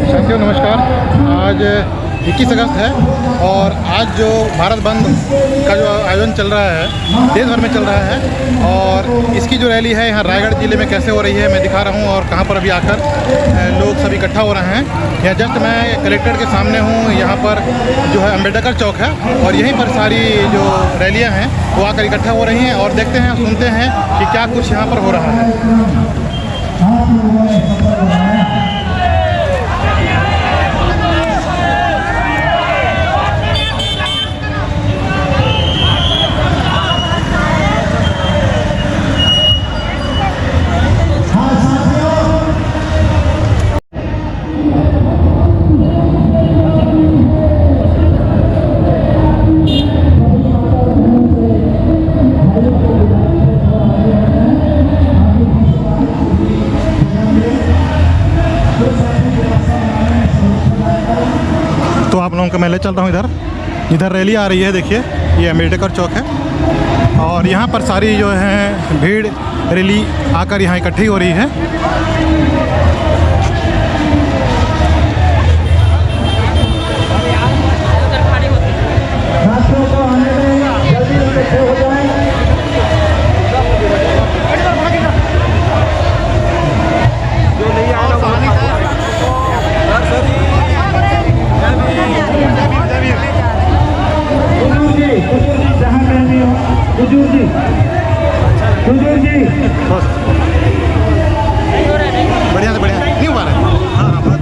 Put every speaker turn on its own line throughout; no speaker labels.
साथियों नमस्कार। आज 21 अगस्त है और आज जो भारत बंद का जो आयोजन चल रहा है देश भर में चल रहा है और इसकी जो रैली है यहाँ रायगढ़ ज़िले में कैसे हो रही है मैं दिखा रहा हूँ और कहाँ पर अभी आकर लोग सब इकट्ठा हो रहे हैं। यहाँ जस्ट मैं कलेक्ट्रेट के सामने हूँ। यहाँ पर जो है अम्बेडकर चौक है और यहीं पर सारी जो रैलियाँ हैं वो आकर इकट्ठा हो रही हैं और देखते हैं सुनते हैं कि क्या कुछ यहाँ पर हो रहा है। तो आप लोगों को मैं ले चल रहा हूँ इधर रैली आ रही है। देखिए ये अम्बेडकर चौक है और यहाँ पर सारी जो है भीड़ रैली आकर यहाँ इकट्ठी हो रही है। बढ़िया से बढ़िया नहीं हुआ रहा है। हाँ हाँ बात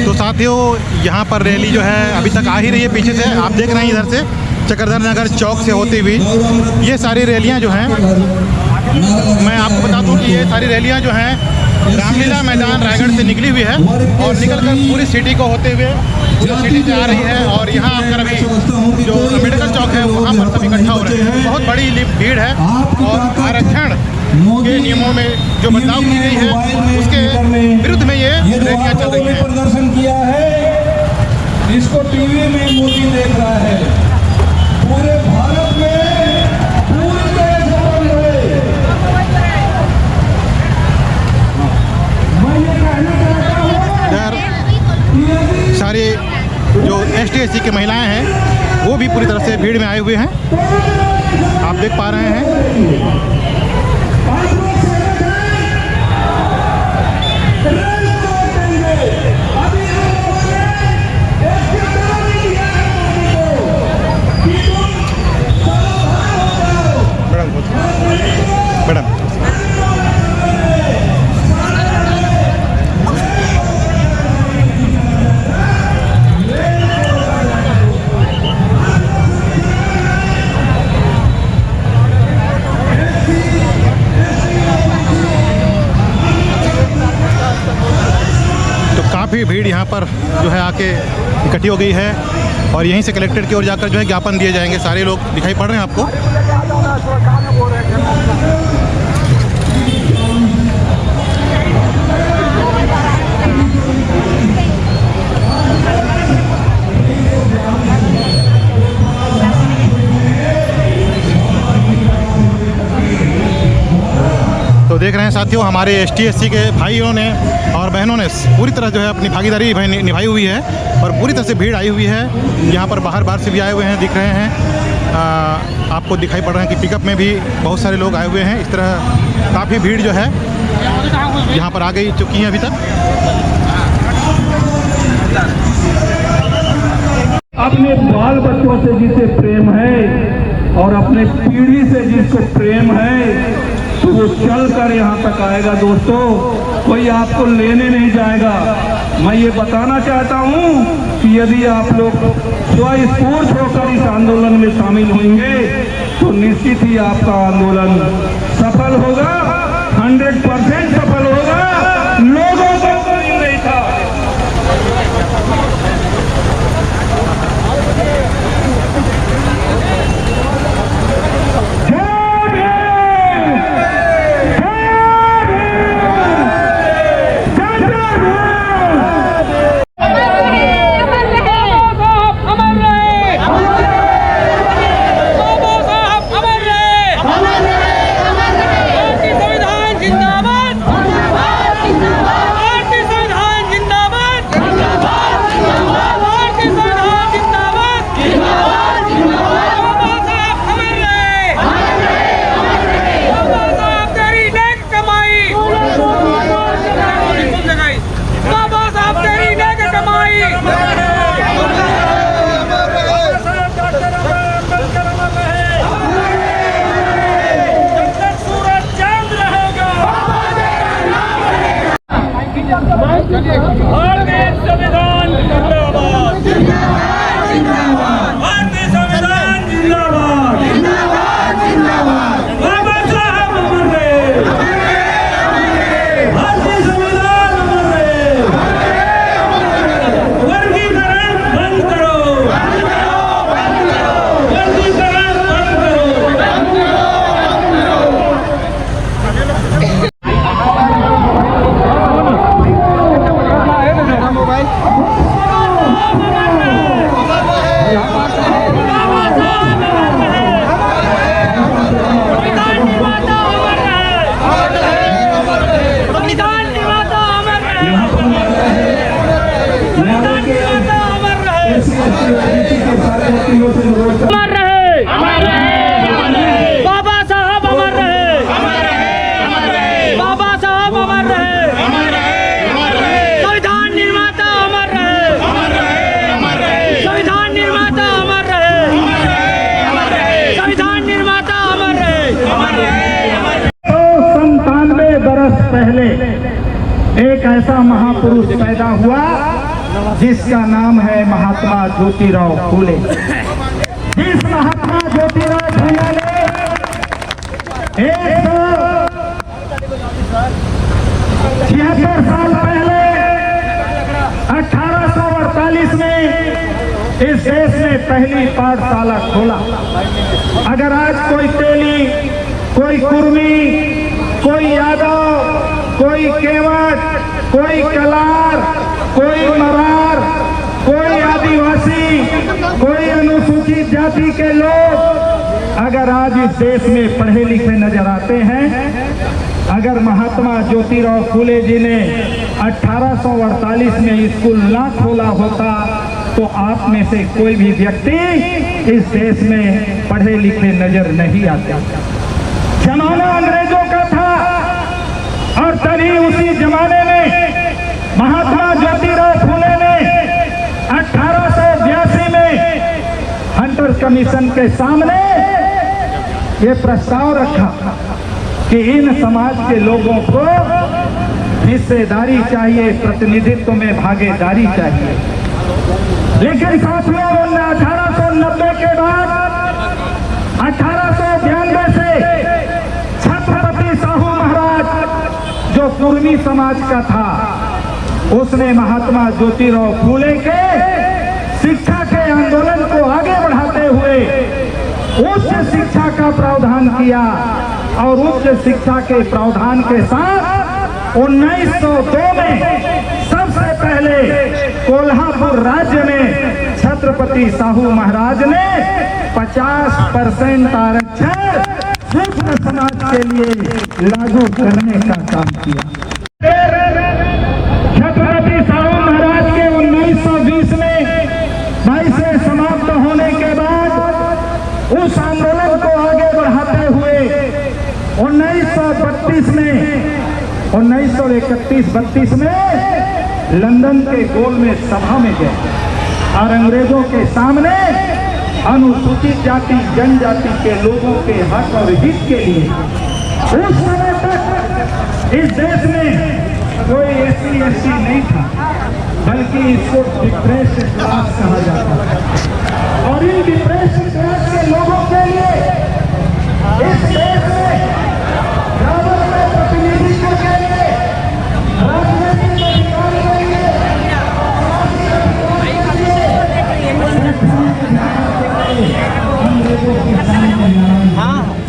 तो साथियों यहाँ पर रैली जो है अभी तक आ ही रही है। पीछे से आप देख रहे हैं इधर से चक्रधर नगर चौक से होती हुई ये सारी रैलियाँ जो हैं मैं आपको बता दूँ कि ये सारी रैलियाँ जो हैं रामलीला मैदान रायगढ़ से निकली हुई है और निकलकर पूरी सिटी को होते हुए सिटी से आ रही है और यहाँ आकर अभी जो अम्बेडकर चौक है वहाँ पर सब इकट्ठा हो रहे हैं। बहुत बड़ी भीड़ है और आरक्षण के नियमों में जो बदलाव की गई है उसके विरुद्ध में ये रैलियाँ चल रही हैं।
प्रदर्शन किया है, इसको टीवी में मोदी देख रहा है। पूरे भारत में पूरी तरह से बंद है। मैं ये कहना चाहता हूँ
सारे जो ST/SC की महिलाएं हैं वो भी पूरी तरह से भीड़ में आए हुए हैं। आप देख पा रहे हैं। मैडम काफ़ी भीड़ यहाँ पर जो है आके इकट्ठी हो गई है और यहीं से कलेक्ट्रेट की ओर जाकर जो है ज्ञापन दिए जाएंगे। सारे लोग दिखाई पड़ रहे हैं आपको। तो देख रहे हैं साथियों हमारे ST/SC के भाइयों ने और बहनों ने पूरी तरह जो है अपनी भागीदारी निभाई हुई है और पूरी तरह से भीड़ आई हुई है। यहाँ पर बाहर से भी आए हुए हैं, दिख रहे हैं। आपको दिखाई पड़ रहा है कि पिकअप में भी बहुत सारे लोग आए हुए हैं। इस तरह काफ़ी भीड़ जो है यहाँ पर आ गई चुकी है अभी तक।
अपने बाल बच्चों से जिसे प्रेम है और अपने पीढ़ी से जिसको प्रेम है तो वो चल कर यहाँ तक आएगा। दोस्तों, कोई आपको लेने नहीं जाएगा। मैं ये बताना चाहता हूँ कि यदि आप लोग स्वस्फूर्त होकर इस आंदोलन में शामिल होंगे तो निश्चित ही आपका आंदोलन सफल होगा, 100% सफल होगा। लोगों को कोई नहीं था। पहले एक ऐसा महापुरुष पैदा हुआ जिसका नाम है महात्मा ज्योतिराव फूले। जिस महात्मा ज्योतिराव फूले ने 176 साल पहले 1848 में इस देश में पहली पाठशाला खोला। अगर आज कोई तेली, कोई कुर्मी, कोई यादव, कोई केवट, कोई कलार, कोई मरार, कोई आदिवासी, कोई अनुसूचित जाति के लोग अगर आज इस देश में पढ़े लिखे नजर आते हैं, अगर महात्मा ज्योतिराव फूले जी ने 1848 में स्कूल ना खोला होता तो आप में से कोई भी व्यक्ति इस देश में पढ़े लिखे नजर नहीं आते। जमाना अंग्रेजों का था और तभी उसी जमाने में महात्मा ज्योतिराव फूले ने 1882 में हंटर कमीशन के सामने ये प्रस्ताव रखा कि इन समाज के लोगों को हिस्सेदारी चाहिए, प्रतिनिधित्व में भागीदारी चाहिए। लेकिन साथियों 1890 के बाद 1892 से छत्रपति साहू महाराज जो कुर्मी समाज का था, उसने महात्मा ज्योतिराव फूले के शिक्षा के आंदोलन को आगे बढ़ाते हुए उच्च शिक्षा का प्रावधान किया और उच्च शिक्षा के प्रावधान के साथ 1902 में सबसे पहले कोल्हापुर राज्य में छत्रपति साहू महाराज ने 50% आरक्षण शूद्र समाज के लिए लागू करने का काम किया। छत्रपति साहू महाराज के 1920 में 22 समाप्त होने के बाद 1932 में 1931-32 में लंदन के गोलमेज सभा में गए और अंग्रेजों के सामने अनुसूचित जाति जनजाति के लोगों के हक और हित के लिए उस समय तक इस देश में कोई SC/ST नहीं था, बल्कि इसको डिप्रेशन क्लास कहा जाता था। और इन डिप्रेशन क्लास के लोगों के लिए इस देश में बराबर में प्रतिनिधित्व के लिए राजनीतिक अधिकार के लिए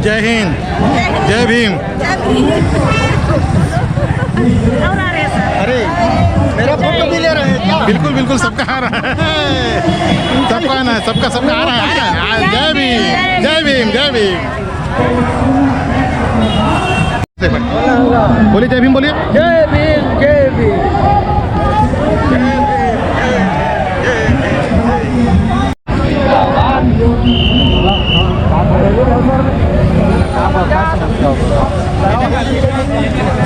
जय हिंद, जय भीम। अरे मेरा फोटो भी ले रहे हैं क्या? बिल्कुल बिल्कुल, सबका आ रहा है, सबका आना है, सबका आ रहा है। जय भीम, जय भीम, जय भीम। बोलिए जय भीम, बोलिए
जय भीम, जय भीम।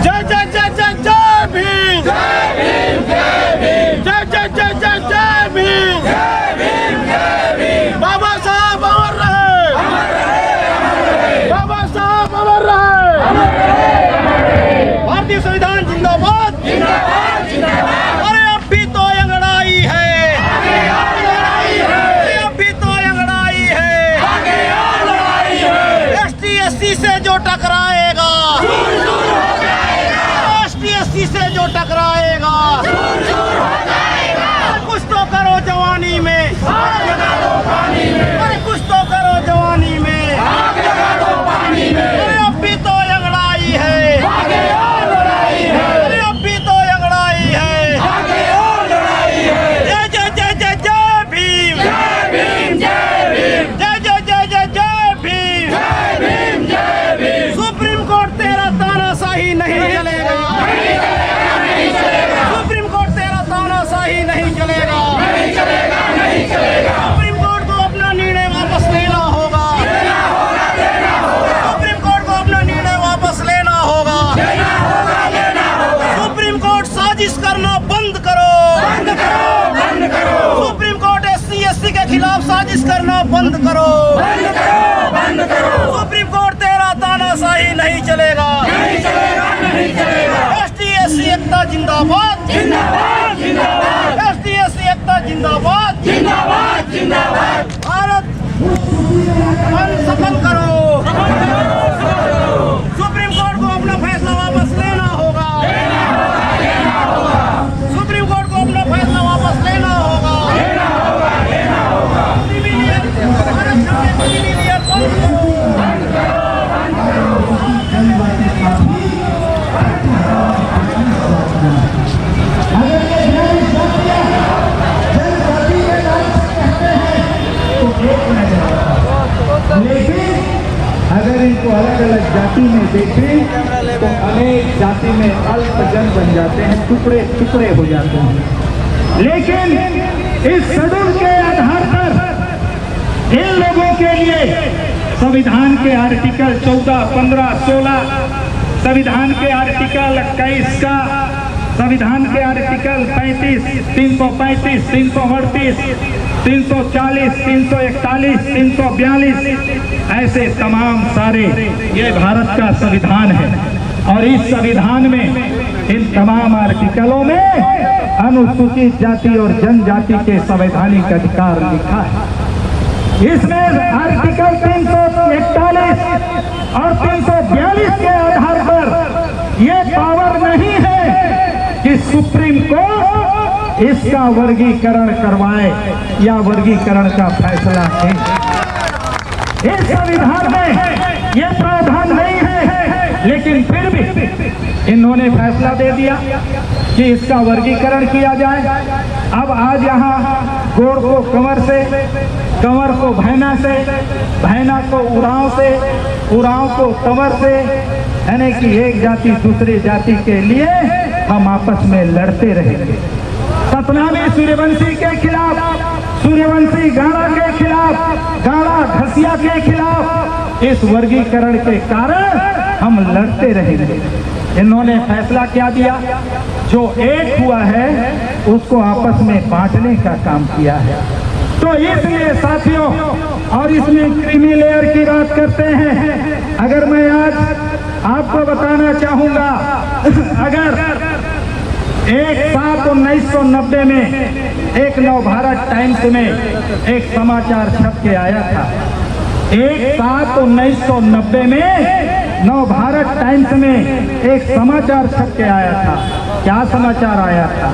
जय जय जय जय जय भीम, जय भीम, जय भीम, जय जय जय जय जय भीम, जय भीम, जय भीम। बाबा साहब अमर रहे, बाबा साहब अमर रहे। भारतीय संविधान जिंदाबाद, जिंदाबाद, जिंदाबाद। अरे अब भी तो अंगड़ाई है, अब भी तो अंगड़ाई है, ST/SC से जो टकराएगा, ST/SC से जो टकराएगा, कुछ तो करो जवानी में, अरे कुछ तो करो जवानी में, अरे अब भी तो अंगड़ाई है, अरे अब भी तो अंगड़ाई है। जय जय जय जय जय भीम, जय भीम, जय भीम, जय जय जय जय जय भीम, जय भीम, जय भीम। सुप्रीम कोर्ट तेरा तानाशाही नहीं चलेगा, सुप्रीम कोर्ट तेरा तानाशाही नहीं चलेगा, नहीं चलेगा, नहीं चलेगा। सुप्रीम कोर्ट को अपना निर्णय वापस लेना होगा, सुप्रीम कोर्ट को अपना निर्णय वापस लेना होगा, सुप्रीम कोर्ट साजिश करना बंद करो, बंद करो, बंद करो। सुप्रीम कोर्ट SC/ST के खिलाफ साजिश करना बंद करो, बंद करो, बंद करो। सुप्रीम कोर्ट तेरा तानाशाही नहीं चलेगा, नहीं चलेगा, नहीं चलेगा। ST/SC एकता जिंदाबाद, जिंदाबाद, जिंदाबाद। ST/SC एकता जिंदाबाद, जिंदाबाद, जिंदाबाद। भारत सफल करो, सुप्रीम कोर्ट को अपना फैसला वापस लेना होगा, सुप्रीम कोर्ट को अपना फैसला वापस लेना होगा, भारत
लेकिन अगर इनको अलग अलग जाति में देखें तो अनेक जाति में अल्पजन बन जाते हैं, टुकड़े टुकड़े हो जाते हैं। लेकिन इस शेड्यूल के आधार पर इन लोगों के लिए संविधान के आर्टिकल 14, 15, 16, संविधान के आर्टिकल 21 का, संविधान के आर्टिकल 35, 335, 338, 340, 341, 342 ऐसे तमाम सारे ये भारत का संविधान है। और इस संविधान में इन तमाम आर्टिकलों में अनुसूचित जाति और जनजाति के संवैधानिक अधिकार लिखा है। इसमें आर्टिकल 341 और 342 के आधार पर ये पावर नहीं है कि सुप्रीम कोर्ट इसका वर्गीकरण करवाए या वर्गीकरण का फैसला नहीं। इस संविधान में ये प्रावधान नहीं है, लेकिन फिर भी इन्होंने फैसला दे दिया कि इसका वर्गीकरण किया जाए। अब आज यहाँ गोड़ को कंवर से, कंवर को भैना से, भैना को उरांव से, उरांव को कंवर से, यानी कि एक जाति दूसरी जाति के लिए हम आपस में लड़ते रहेंगे। सतना में सूर्यवंशी के खिलाफ, सूर्यवंशी गाड़ा के खिलाफ, गाड़ा घसिया के खिलाफ इस वर्गीकरण के कारण हम लड़ते रहेंगे। इन्होंने फैसला क्या दिया, जो एक हुआ है उसको आपस में बांटने का काम किया है। तो इसलिए साथियों, और इसमें क्रीमी लेयर की बात करते हैं। अगर मैं आज आपको बताना चाहूंगा, अगर 1/7/1990 में एक नवभारत टाइम्स में एक समाचार छप के आया था। 1/7/1990 में नवभारत टाइम्स में एक समाचार छप के आया था। क्या समाचार आया था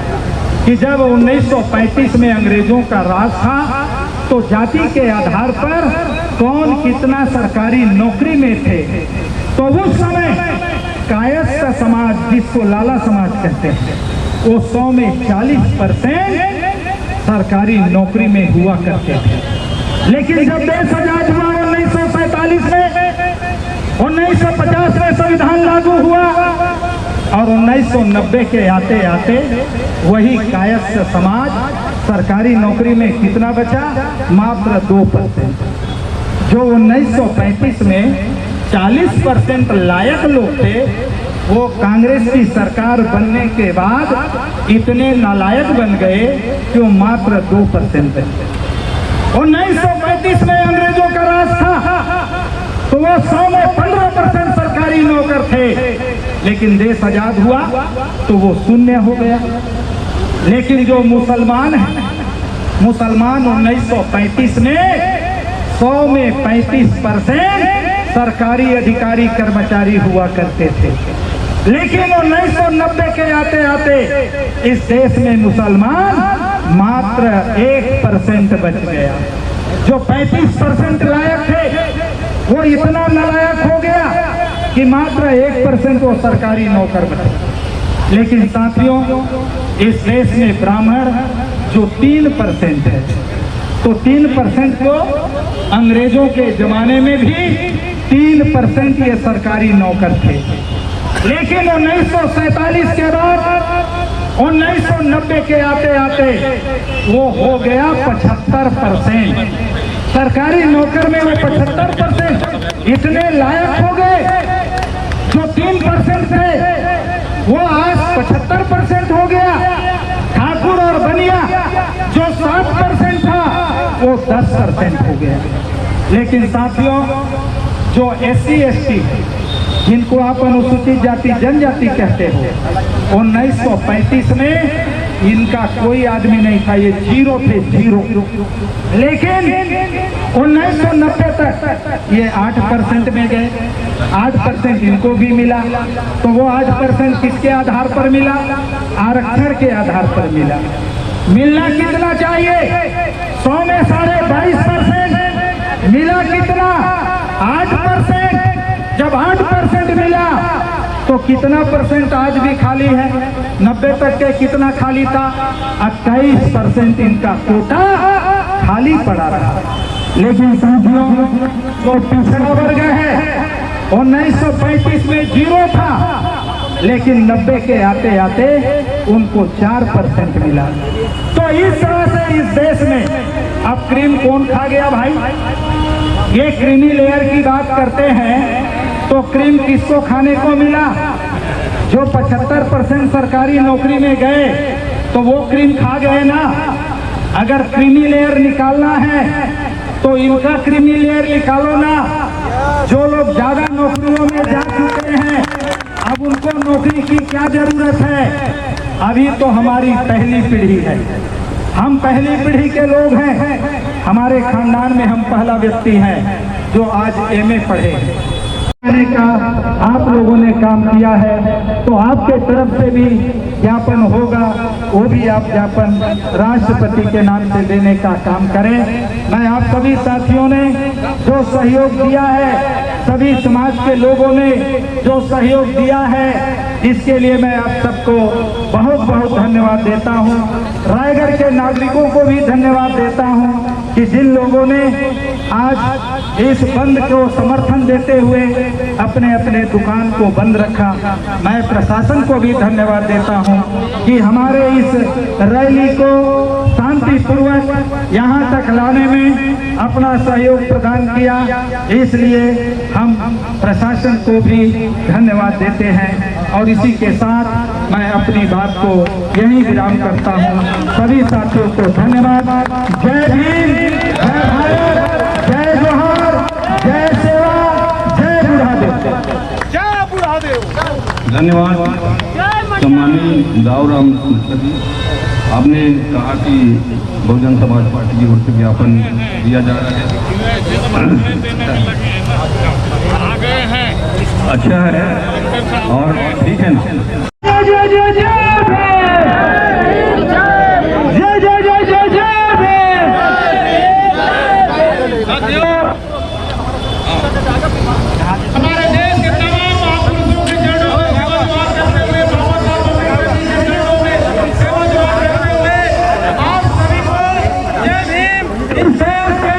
कि जब 1935 में अंग्रेजों का राज था तो जाति के आधार पर कौन कितना सरकारी नौकरी में थे, तो उस समय कायस्थ समाज, जिसको लाला समाज कहते हैं, वो 100 में 40% सरकारी नौकरी में हुआ करते थे। लेकिन जब देश आजाद हुआ 1947 में, 1950 में संविधान लागू हुआ और 1990 के आते आते वही कायस्थ समाज सरकारी नौकरी में कितना बचा, मात्र 2%। जो 1935 में 40% लायक लोग थे, वो कांग्रेस की सरकार बनने के बाद इतने नालायक बन गए कि वो मात्र 2% है। 1935 में अंग्रेजों का राज था तो वो 100 में 15% सरकारी नौकर थे, लेकिन देश आजाद हुआ तो वो शून्य हो गया। लेकिन जो मुसलमान हैं, मुसलमान 1935 में 100 में 35% सरकारी अधिकारी कर्मचारी हुआ करते थे। लेकिन 1990 के आते आते इस देश में मुसलमान मात्र 1% बच गया। जो 35% लायक थे वो इतना नालायक हो गया कि मात्र 1% वो सरकारी नौकर बचे। लेकिन साथियों, इस देश में ब्राह्मण जो 3% है, तो 3% को अंग्रेजों के जमाने में भी 3% ये सरकारी नौकर थे। लेकिन 1947 के बाद 1990 के आते आते वो हो गया 75%। सरकारी नौकर में वो 75% इतने लायक हो गए। जो 3% थे वो आज 75% हो गया। ठाकुर और बनिया जो 7% था वो 10% हो गया। लेकिन साथियों, जो SC ST जिनको आप अनुसूचित जाति जनजाति कहते हो, 1935 में इनका कोई आदमी नहीं था, ये 0 थे, 0। लेकिन 1990 तक ये 8% में गए, 8% इनको भी मिला। तो वो 8% किसके आधार पर मिला, आरक्षण के आधार पर मिला। मिलना कितना चाहिए, 100 में 22.5% मिला, कितना 8%। जब 8% मिला तो कितना परसेंट आज भी खाली है, 90 तक के कितना खाली था, 28% इनका कोटा खाली पड़ा रहा। लेकिन साथियों, जो पिछड़ा वर्ग है 1935 में 0 था, लेकिन 90 के आते आते उनको 4% मिला। तो इस तरह से इस देश में अब क्रीम कौन खा गया भाई? ये क्रीमी लेयर की बात करते हैं तो क्रीम किसको खाने को मिला? जो 75% सरकारी नौकरी में गए तो वो क्रीम खा गए ना। अगर क्रीमी लेयर निकालना है तो इनका क्रीमी लेयर निकालो ना। जो लोग ज्यादा नौकरियों में जा चुके हैं, अब उनको नौकरी की क्या जरूरत है? अभी तो हमारी पहली पीढ़ी है, हम पहली पीढ़ी के लोग हैं। हमारे खानदान में हम पहला व्यक्ति हैं जो आज MA पढ़े हैं। का आप लोगों ने काम किया है, तो आपके तरफ से भी ज्ञापन होगा, वो भी आप ज्ञापन राष्ट्रपति के नाम से देने का काम करें। मैं आप सभी साथियों ने जो सहयोग दिया है, सभी समाज के लोगों ने जो सहयोग दिया है, इसके लिए मैं आप सबको बहुत बहुत धन्यवाद देता हूं। रायगढ़ के नागरिकों को भी धन्यवाद देता हूं कि जिन लोगों ने आज इस बंद को समर्थन देते हुए अपने अपने दुकान को बंद रखा। मैं प्रशासन को भी धन्यवाद देता हूं कि हमारे इस रैली को शांतिपूर्वक यहां तक लाने में अपना सहयोग प्रदान किया। इसलिए हम प्रशासन को भी धन्यवाद देते हैं और इसी के साथ मैं अपनी बात को यहीं विराम करता हूं। सभी साथियों को धन्यवाद। जय भीम, जय भारत, जय जोहार, जय सेवा, जय बुढ़ादेव।
धन्यवाद सम्मानीय दाऊराम जी। आपने कहा कि बहुजन समाज पार्टी की ओर से ज्ञापन दिया जा रहा है। अच्छा है और ठीक है ना।
हमारे देश के तमाम महापुरुषों के चरणों में सेवा द्वार करते हुए बाबा साहब अम्बेडकर के चरणों में सेवा द्वार करते हुए आप सभी को जय भीम। इस देश के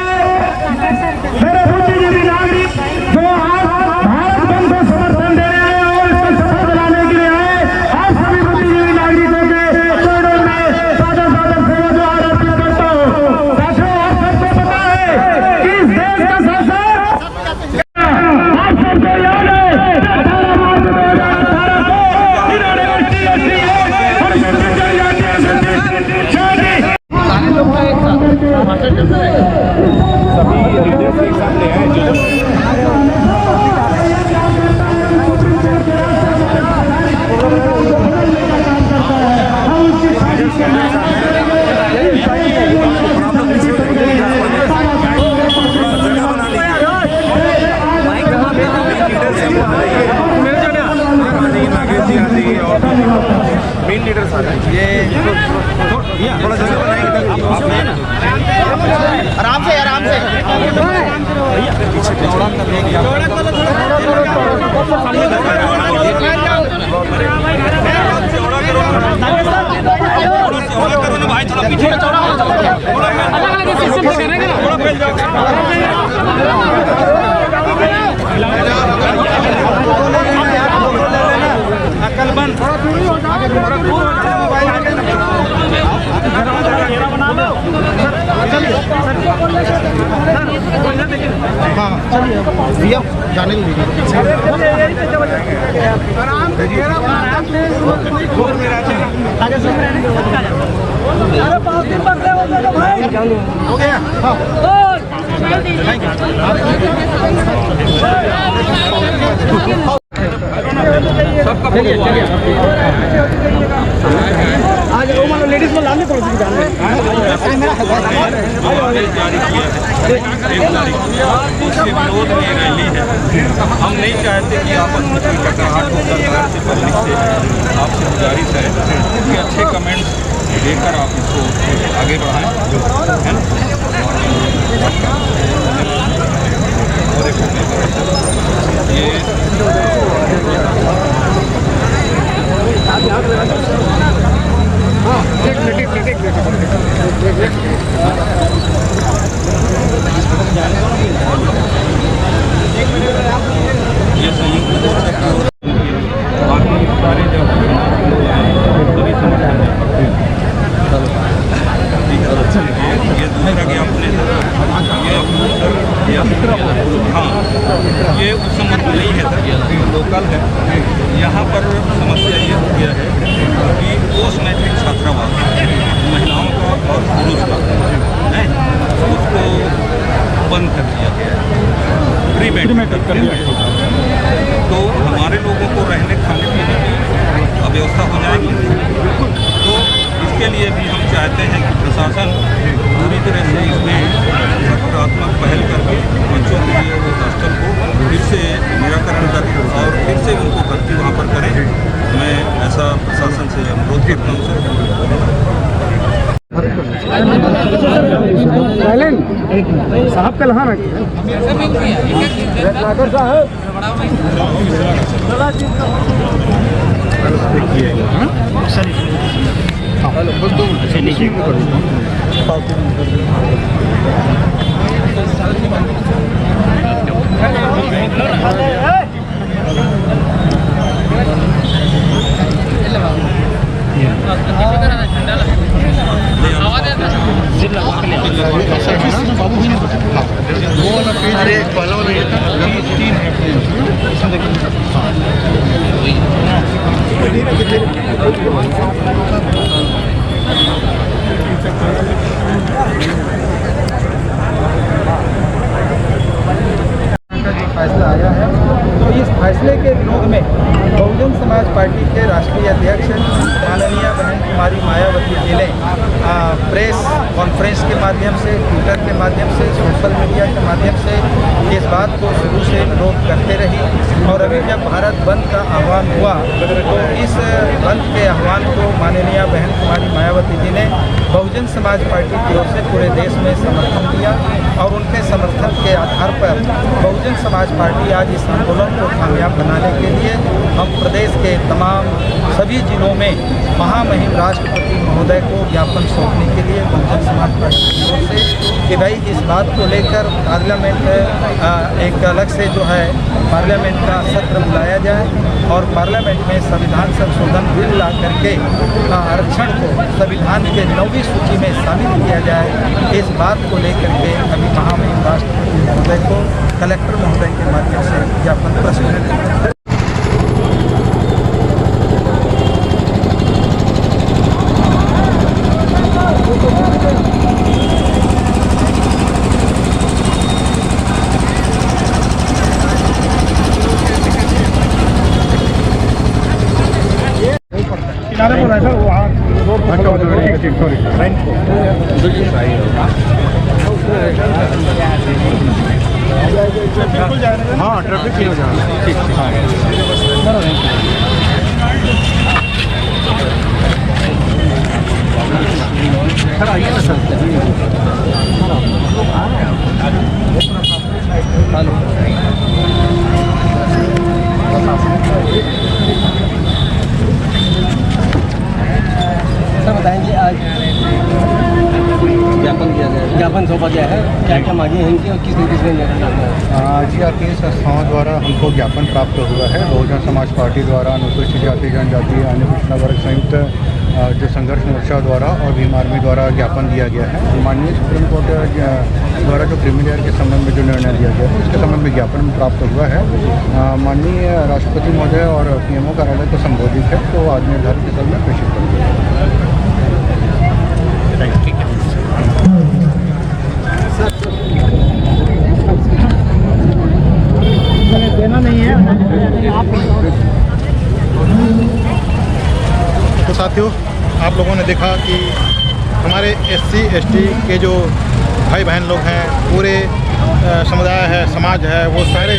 मेरे बुद्धिजीवी नागरिक जो आज भारत बंद को समर्थन दे रहे हैं और इसको सफल बनाने के लिए आए, आप सभी बुद्धिजीवी नागरिकों के चरणों में सादर सादर सेवा द्वार अर्पित करता हूँ। साथियों, आप सबको पता है कि इस देश का शासन
मेन लीडर सारे ये थोड़ा जगह बनाएंगे आराम से भाई थोड़ा पीछे अकलबंद जाने हो गया। आज लेडीज को लाने पड़ेगी विरोध में रैली है। हम नहीं चाहते कि आपस में कोई टकराहट हो सरकार से, पब्लिक से। आपसे गुजारिश है कि अच्छे कमेंट्स देकर आप इसको आगे बढ़ाएं, है ना। और एक ये संयुक्त बाकी सारे जो सभी समर्थन ये दूसरा ज्ञापन हाँ, ये उस संबंध में नहीं है सर, ये लोकल है। यहाँ पर समस्या ये हो गया है कि पोस्ट मैट्रिक छात्रावास महिलाओं का और पुरुष का है, उसको बंद कर दिया गया है, प्री मैट्रिक कर दिया है। तो हमारे लोगों को रहने खाने पीने की अव्यवस्था हो जाएगी। तो इसके लिए भी हम चाहते हैं कि प्रशासन पूरी तरह से इसमें सकारात्मक पहल करके बच्चों के लिए वो हॉस्टल को फिर से निराकरण करें और फिर से उनको भर्ती वहाँ पर करें। मैं ऐसा प्रशासन से अनुरोध करता हूँ सर।
साहब का लहा
देखिए
का जो फैसला आया है, तो इस फैसले के विरोध में बहुजन समाज पार्टी के राष्ट्रीय अध्यक्ष माननीय बहन कुमारी मायावती जी ने प्रेस कॉन्फ्रेंस के माध्यम से, ट्विटर के माध्यम से, सोशल मीडिया के माध्यम से इस बात को शुरू से विरोध करते रही। और अभी जब भारत बंद का आह्वान हुआ तो इस बंद के आह्वान को माननीय बहन कुमारी मायावती जी ने बहुजन समाज पार्टी की ओर से पूरे देश में समर्थन दिया और उनके समर्थन के आधार पर बहुजन समाज पार्टी आज इस आंदोलन को कामयाब बनाने के लिए हम प्रदेश के तमाम सभी जिलों में महामहिम राष्ट्रपति महोदय को ज्ञापन सौंपने के लिए बहुजन समाज पार्टी की ओर से कि भाई इस बात को लेकर पार्लियामेंट एक अलग से जो है पार्लियामेंट का सत्र बुलाया जाए और पार्लियामेंट में संविधान संशोधन बिल ला करके आरक्षण को संविधान के 9वीं सूची में शामिल किया जाए। इस बात को लेकर के अभी महामहिम राष्ट्रपति महोदय को कलेक्टर महोदय के माध्यम से ज्ञापन प्रस्तुत किया।
किनारे पर बैठा वहाँ रोड
हाँ ट्रैफिक क्लियर हो जाएगा।
सर बताएंगे आज ज्ञापन दिया गया, ज्ञापन सौंपा गया है, क्या क्या मांगे हैं इनकी और किस तरीके से
जी तीन संस्थाओं द्वारा हमको ज्ञापन प्राप्त हुआ है। बहुजन समाज पार्टी द्वारा, अनुसूचित जाति जनजाति अन्य पिछड़ा वर्ग संयुक्त जो संघर्ष मोर्चा द्वारा और भीम आर्मी द्वारा ज्ञापन दिया गया है। माननीय सुप्रीम कोर्ट द्वारा जो क्रिमिनल लेयर के संबंध में जो निर्णय दिया गया है उसके संबंध में ज्ञापन प्राप्त हुआ है। माननीय राष्ट्रपति महोदय और पीएमओ कार्यालय को संबोधित है तो आज निर्धारित स्थल में प्रेषित कर दिया।
देना नहीं है
तो साथियों, आप लोगों ने देखा कि हमारे SC ST के जो भाई बहन लोग हैं, पूरे समुदाय है, समाज है, वो सारे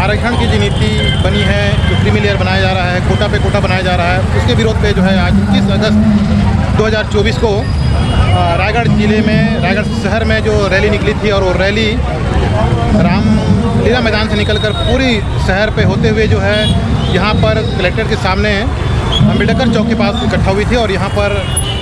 आरक्षण की जो नीति बनी है, जो क्रीमी लेयर बनाया जा रहा है, कोटा पे कोटा बनाया जा रहा है, उसके विरोध पे जो है आज 21 अगस्त 2024 को रायगढ़ जिले में, रायगढ़ शहर में जो रैली निकली थी और वो रैली रामलीला मैदान से निकलकर पूरी शहर पे होते हुए जो है यहाँ पर कलेक्टर के सामने अम्बेडकर चौक के पास इकट्ठा हुई थी और यहाँ पर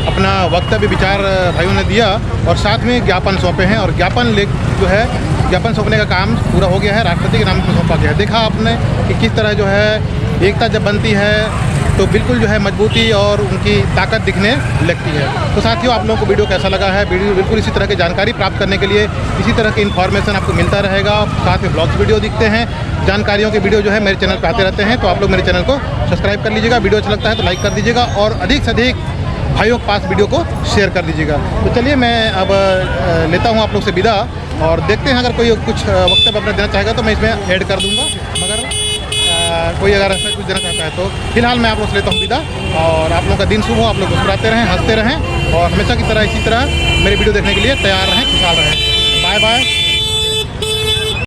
अपना वक्तव्य विचार भाइयों ने दिया और साथ में ज्ञापन सौंपे हैं और ज्ञापन जो है ज्ञापन सौंपने का काम पूरा हो गया है, राष्ट्रपति के नाम पर सौंपा गया है। देखा आपने कि किस तरह जो है एकता जब बनती है तो बिल्कुल जो है मजबूती और उनकी ताकत दिखने लगती है। तो साथियों, आप लोगों को वीडियो कैसा लगा है? वीडियो बिल्कुल इसी तरह की जानकारी प्राप्त करने के लिए इसी तरह की इन्फॉर्मेशन आपको मिलता रहेगा। साथ में ब्लॉग्स वीडियो दिखते हैं, जानकारियों के वीडियो जो है मेरे चैनल पर आते रहते हैं, तो आप लोग मेरे चैनल को सब्सक्राइब कर लीजिएगा। वीडियो अच्छा लगता है तो लाइक कर दीजिएगा और अधिक से अधिक भाइयों के पास वीडियो को शेयर कर दीजिएगा। तो चलिए मैं अब लेता हूँ आप लोग से विदा और देखते हैं अगर कोई कुछ वक्तव्य अपना देना चाहेगा तो मैं इसमें ऐड कर दूँगा, मगर कोई अगर ऐसा कुछ देना चाहता है तो फिलहाल मैं आप लोग से लेता हूँ विदा और आप लोगों का दिन शुभ हो, आप लोग मुस्कुराते रहें, हंसते रहें और हमेशा की तरह इसी तरह मेरे वीडियो देखने के लिए तैयार रहें, खुशहाल रहें। Bye bye.